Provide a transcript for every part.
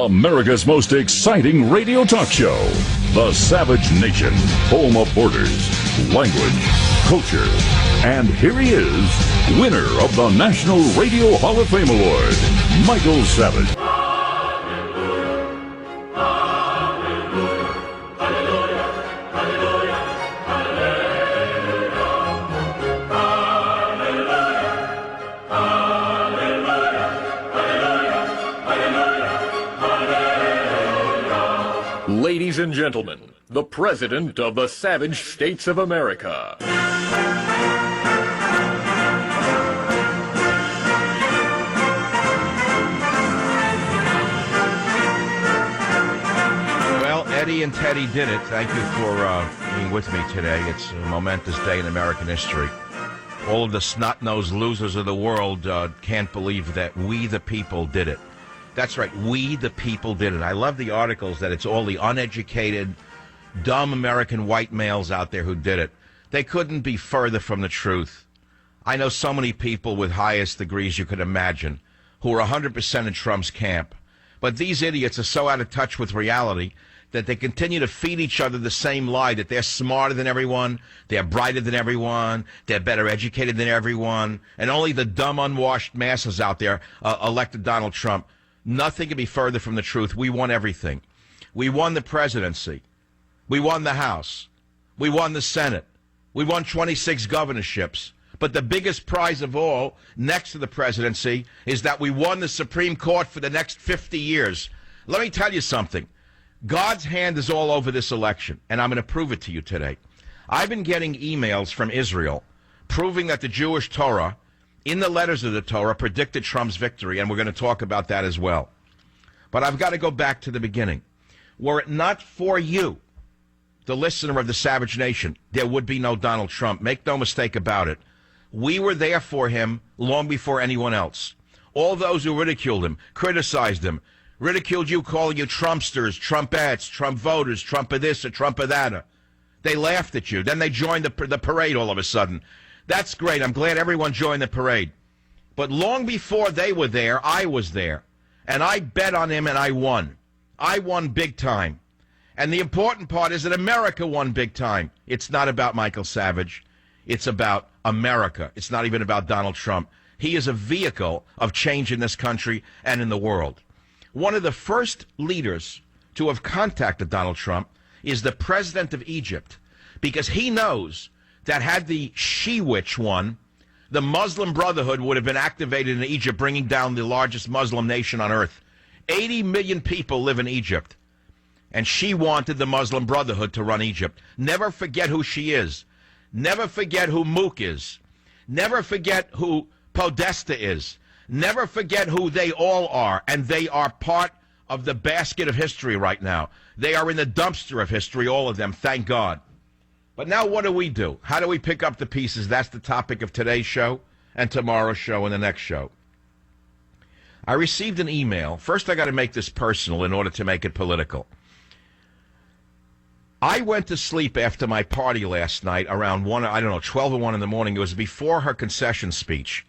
America's most exciting radio talk show. The Savage Nation, home of borders, language, culture. And here he is, winner of the National Radio Hall of Fame Award, Michael Savage. Ladies and gentlemen, the President of the Savage States of America. Well, Eddie and Teddy did it. Thank you for being with me today. It's a momentous day in American history. All of the snot-nosed losers of the world can't believe that we, the people, did it. That's right. We, the people, did it. I love the articles that it's all the uneducated, dumb American white males out there who did it. They couldn't be further from the truth. I know so many people with highest degrees you could imagine who are 100% in Trump's camp. But these idiots are so out of touch with reality that they continue to feed each other the same lie that they're smarter than everyone, they're brighter than everyone, they're better educated than everyone, and only the dumb, unwashed masses out there elected Donald Trump. Nothing can be further from the truth. We won everything. We won the presidency. We won the House. We won the Senate. We won 26 governorships. But the biggest prize of all, next to the presidency, is that we won the Supreme Court for the next 50 years. Let me tell you something. God's hand is all over this election, and I'm going to prove it to you today. I've been getting emails from Israel proving that the Jewish Torah, in the letters of the Torah, predicted Trump's victory, and we're going to talk about that as well. But I've got to go back to the beginning. Were it not for you, the listener of the Savage Nation, there would be no Donald Trump. Make no mistake about it. We were there for him long before anyone else. All those who ridiculed him, criticized him, ridiculed you, calling you Trumpsters, Trumpettes, Trump voters, Trump of this or Trump of that. They laughed at you. Then they joined the parade all of a sudden. That's great. I'm glad everyone joined the parade. But long before they were there, I was there. And I bet on him, and I won. I won big time. And the important part is that America won big time. It's not about Michael Savage. It's about America. It's not even about Donald Trump. He is a vehicle of change in this country and in the world. One of the first leaders to have contacted Donald Trump is the president of Egypt, because he knows that had the she-witch won, the Muslim Brotherhood would have been activated in Egypt, bringing down the largest Muslim nation on earth. 80 million people live in Egypt, and she wanted the Muslim Brotherhood to run Egypt. Never forget who she is. Never forget who Mook is. Never forget who Podesta is. Never forget who they all are, and they are part of the basket of history right now. They are in the dumpster of history, all of them, thank God. But now what do? How do we pick up the pieces? That's the topic of today's show and tomorrow's show and the next show. I received an email. First, I got to make this personal in order to make it political. I went to sleep after my party last night around 12 or 1 in the morning. It was before her concession speech.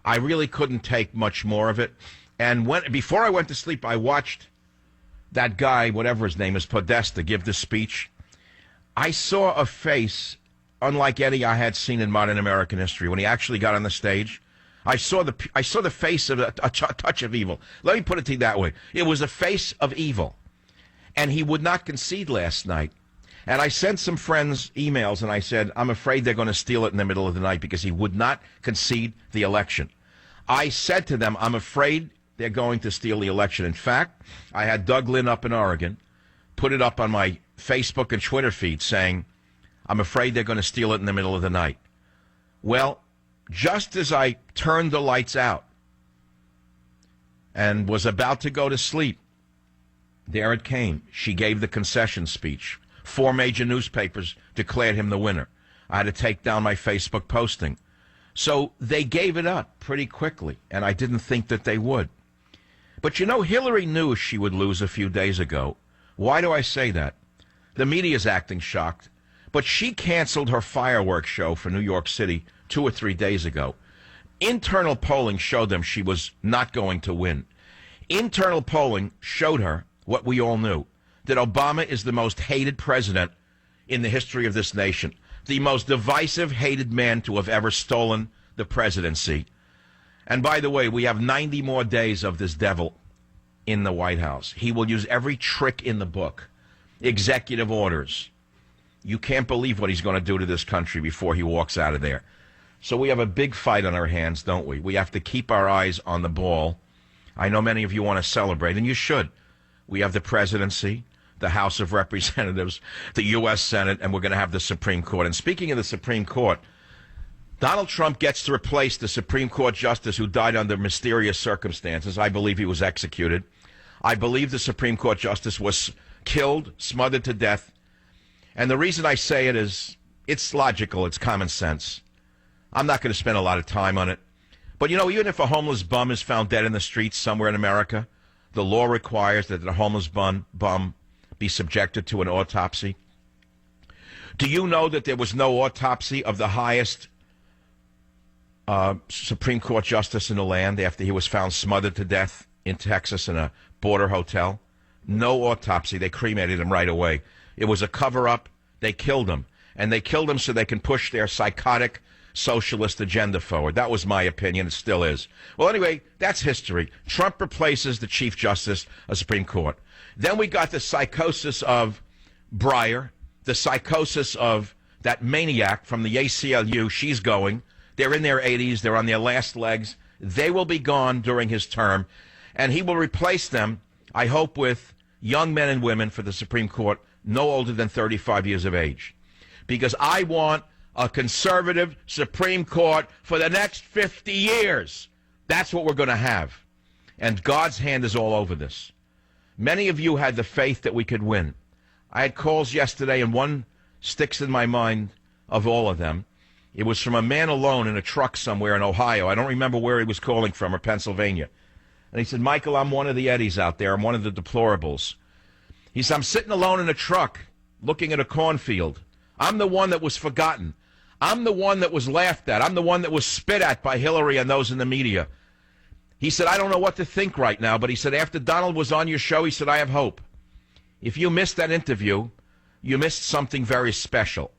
I really couldn't take much more of it. And before I went to sleep, I watched that guy, whatever his name is, Podesta, give the speech. I saw a face unlike any I had seen in modern American history. When he actually got on the stage, I saw the face of a touch of evil. Let me put it to you that way. It was a face of evil. And he would not concede last night. And I sent some friends emails, and I said, I'm afraid they're going to steal it in the middle of the night because he would not concede the election. I said to them, I'm afraid they're going to steal the election. In fact, I had Doug Lynn up in Oregon put it up on my Facebook and Twitter feed saying, I'm afraid they're going to steal it in the middle of the night. Well, just as I turned the lights out and was about to go to sleep, there it came. She gave the concession speech. 4 major newspapers declared him the winner. I had to take down my Facebook posting. So they gave it up pretty quickly, and I didn't think that they would. But you know, Hillary knew she would lose a few days ago. Why do I say that? The media's acting shocked, but she canceled her fireworks show for New York City 2 or 3 days ago. Internal polling showed them she was not going to win. Internal polling showed her what we all knew, that Obama is the most hated president in the history of this nation, the most divisive, hated man to have ever stolen the presidency. And by the way, we have 90 more days of this devil in the White House. He will use every trick in the book, executive orders. You can't believe what he's going to do to this country before he walks out of there. So we have a big fight on our hands, don't we? We have to keep our eyes on the ball. I know many of you want to celebrate, and you should. We have the presidency, the House of Representatives, the U.S. Senate, and we're going to have the Supreme Court. And speaking of the Supreme Court, Donald Trump gets to replace the Supreme Court justice who died under mysterious circumstances. I believe he was executed. I believe the Supreme Court justice was killed, smothered to death. And the reason I say it is it's logical, it's common sense. I'm not going to spend a lot of time on it. But, you know, even if a homeless bum is found dead in the streets somewhere in America, the law requires that the homeless bum be subjected to an autopsy. Do you know that there was no autopsy of the highest Supreme Court justice in the land after he was found smothered to death in Texas in a border hotel? No autopsy. They cremated him right away. It was a cover-up. They killed him. And they killed him so they can push their psychotic socialist agenda forward. That was my opinion. It still is. Well, anyway, that's history. Trump replaces the Chief Justice of Supreme Court. Then we got the psychosis of Breyer, the psychosis of that maniac from the ACLU. She's going. They're in their 80s. They're on their last legs. They will be gone during his term. And he will replace them, I hope, with young men and women for the Supreme Court no older than 35 years of age. Because I want a conservative Supreme Court for the next 50 years. That's what we're going to have. And God's hand is all over this. Many of you had the faith that we could win. I had calls yesterday, and one sticks in my mind of all of them. It was from a man alone in a truck somewhere in Ohio. I don't remember where he was calling from, or Pennsylvania. And he said, Michael, I'm one of the Eddies out there. I'm one of the deplorables. He said, I'm sitting alone in a truck looking at a cornfield. I'm the one that was forgotten. I'm the one that was laughed at. I'm the one that was spit at by Hillary and those in the media. He said, I don't know what to think right now, but he said, after Donald was on your show, he said, I have hope. If you missed that interview, you missed something very special.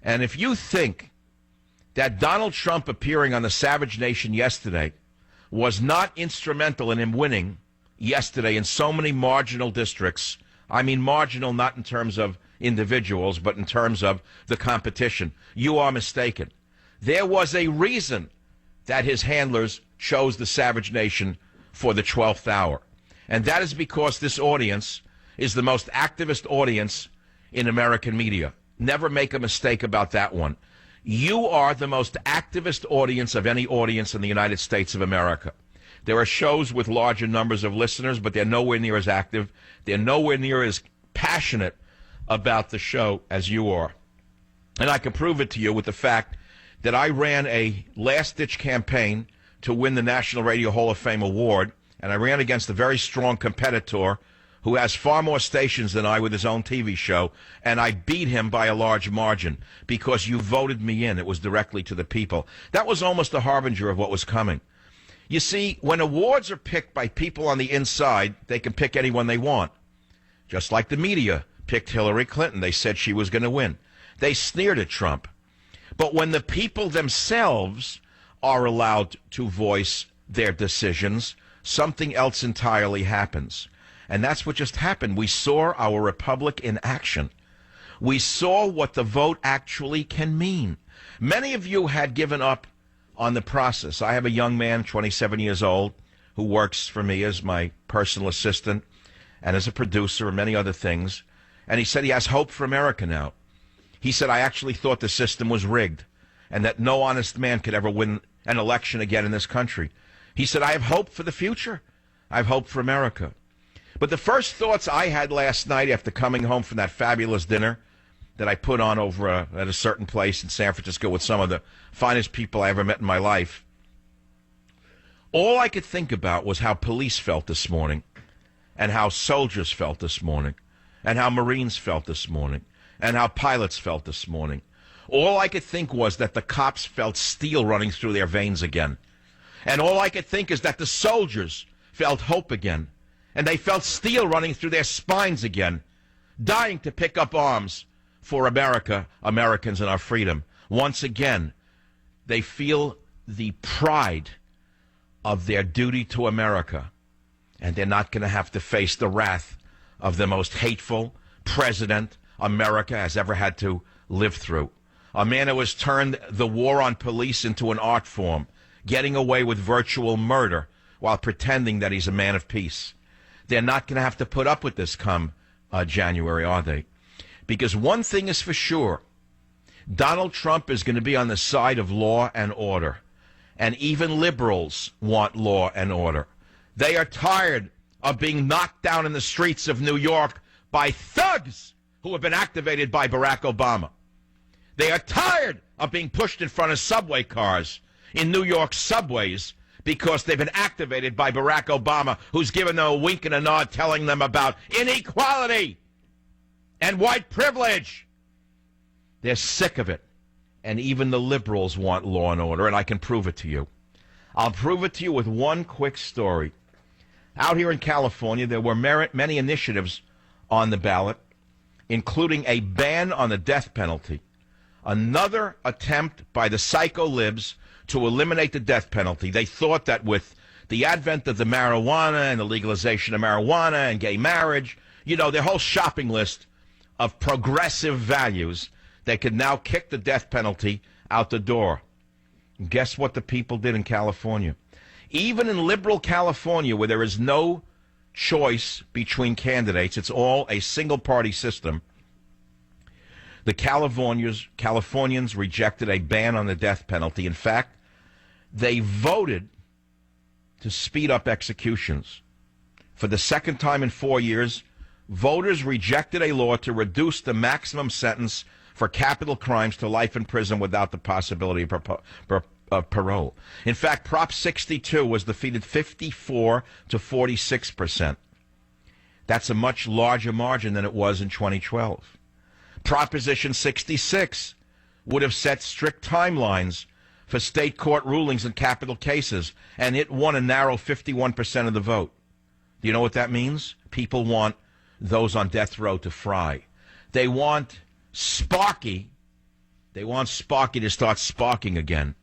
And if you think that Donald Trump appearing on the Savage Nation yesterday was not instrumental in him winning yesterday in so many marginal districts, I mean marginal not in terms of individuals, but in terms of the competition, you are mistaken. There was a reason that his handlers chose the Savage Nation for the 12th hour. And that is because this audience is the most activist audience in American media. Never make a mistake about that one. You are the most activist audience of any audience in the United States of America. There are shows with larger numbers of listeners, but they're nowhere near as active. They're nowhere near as passionate about the show as you are. And I can prove it to you with the fact that I ran a last-ditch campaign to win the National Radio Hall of Fame award, and I ran against a very strong competitor who has far more stations than I with his own TV show, and I beat him by a large margin because you voted me in. It was directly to the people. That was almost a harbinger of what was coming. You see, when awards are picked by people on the inside, they can pick anyone they want. Just like the media picked Hillary Clinton. They said she was going to win. They sneered at Trump. But when the people themselves are allowed to voice their decisions, something else entirely happens. And that's what just happened. We saw our republic in action. We saw what the vote actually can mean. Many of you had given up on the process. I have a young man, 27 years old, who works for me as my personal assistant and as a producer and many other things. And he said he has hope for America now. He said, I actually thought the system was rigged and that no honest man could ever win an election again in this country. He said, I have hope for the future. I have hope for America. But the first thoughts I had last night after coming home from that fabulous dinner that I put on over at a certain place in San Francisco with some of the finest people I ever met in my life, all I could think about was how police felt this morning and how soldiers felt this morning and how Marines felt this morning and how pilots felt this morning. All I could think was that the cops felt steel running through their veins again. And all I could think is that the soldiers felt hope again, and they felt steel running through their spines again, dying to pick up arms for America, Americans, and our freedom. Once again, they feel the pride of their duty to America, and they're not going to have to face the wrath of the most hateful president America has ever had to live through. A man who has turned the war on police into an art form, getting away with virtual murder while pretending that he's a man of peace. They're not going to have to put up with this come January, are they? Because one thing is for sure, Donald Trump is going to be on the side of law and order. And even liberals want law and order. They are tired of being knocked down in the streets of New York by thugs who have been activated by Barack Obama. They are tired of being pushed in front of subway cars in New York subways because they've been activated by Barack Obama, who's given them a wink and a nod telling them about inequality and white privilege. They're sick of it. And even the liberals want law and order, and I can prove it to you. I'll prove it to you with one quick story. Out here in California, there were many initiatives on the ballot, including a ban on the death penalty. Another attempt by the psycho libs to eliminate the death penalty. They thought that with the advent of the marijuana and the legalization of marijuana and gay marriage, their whole shopping list of progressive values, they could now kick the death penalty out the door. And guess what the people did in California? Even in liberal California, where there is no choice between candidates, it's all a single-party system, the Californians rejected a ban on the death penalty. In fact, they voted to speed up executions. For the second time in 4 years, voters rejected a law to reduce the maximum sentence for capital crimes to life in prison without the possibility of parole. In fact, Prop 62 was defeated 54 to 46%. That's a much larger margin than it was in 2012. Proposition 66 would have set strict timelines for state court rulings in capital cases, and it won a narrow 51% of the vote. Do you know what that means? People want those on death row to fry. They want Sparky to start sparking again.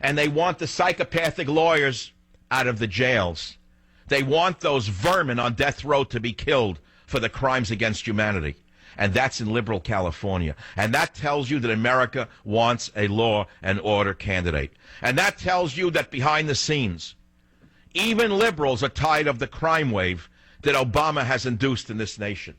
And they want the psychopathic lawyers out of the jails. They want those vermin on death row to be killed for the crimes against humanity. And that's in liberal California. And that tells you that America wants a law and order candidate. And that tells you that behind the scenes, even liberals are tired of the crime wave that Obama has induced in this nation.